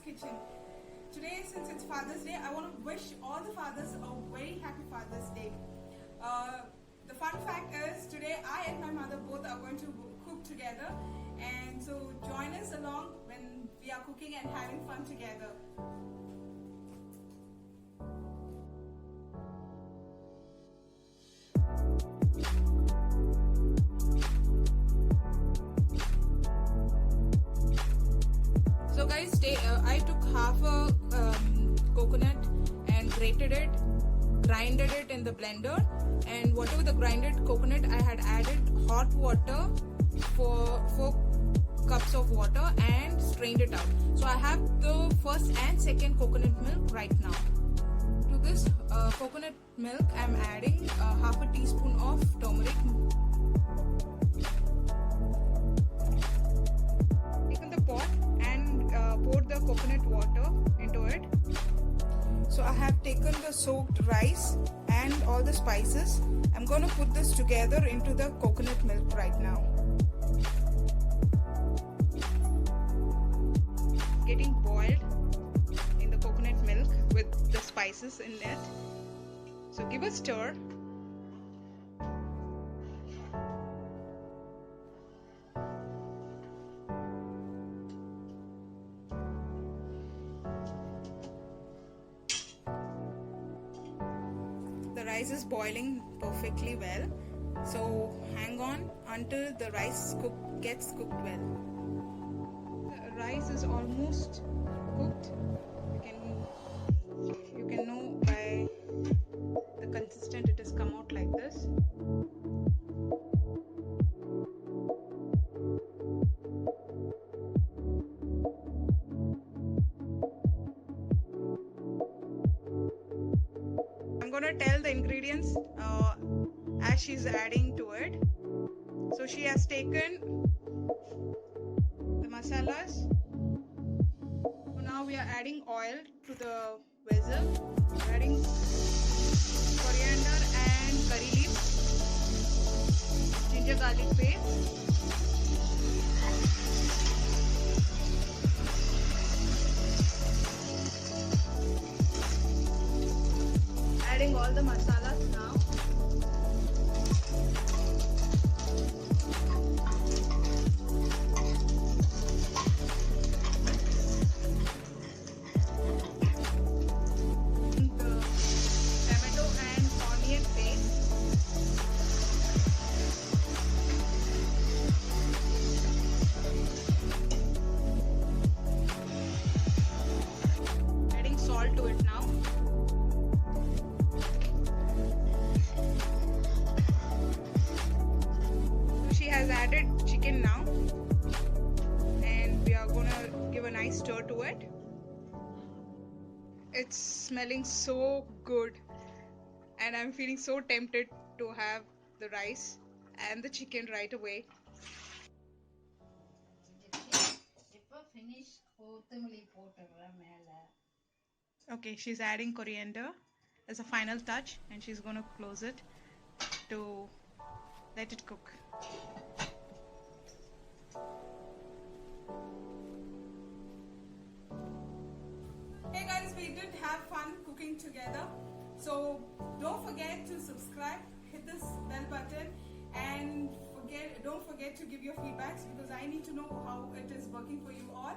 kitchen. Today, since it's Father's Day, I want to wish all the fathers a very happy Father's Day. The fun fact is, today I and my mother both are going to cook together, and so join us along when we are cooking and having fun together. So guys, I took half a coconut and grinded it in the blender, and whatever the grinded coconut, I had added hot water for 4 cups of water and strained it out. So I have the first and second coconut milk right now. To this coconut milk, I'm adding half a teaspoon of turmeric. Taken the pot and poured the coconut water into it. So I have taken the soaked rice and all the spices. I'm going to put this together into the coconut milk right now. Getting boiled in the coconut milk with the spices in it. So give a stir. The rice is boiling perfectly well, so hang on until the rice gets cooked well. The rice is almost cooked. You can know by the consistent it has come out like this. I'm gonna tell the ingredients as she's adding to it. So she has taken the masalas. So now we are adding oil to the vessel. We're adding coriander and curry leaves, ginger garlic paste, adding all the masalas now. The tomato and onion paste. Adding salt to it now. Has added chicken now, and we are gonna give a nice stir to it. It's smelling so good, and I'm feeling so tempted to have the rice and the chicken right away. Okay, she's adding coriander as a final touch, and she's gonna close it to let it cook. Hey guys, we did have fun cooking together. So don't forget to subscribe, hit this bell button, and don't forget to give your feedbacks, because I need to know how it is working for you all.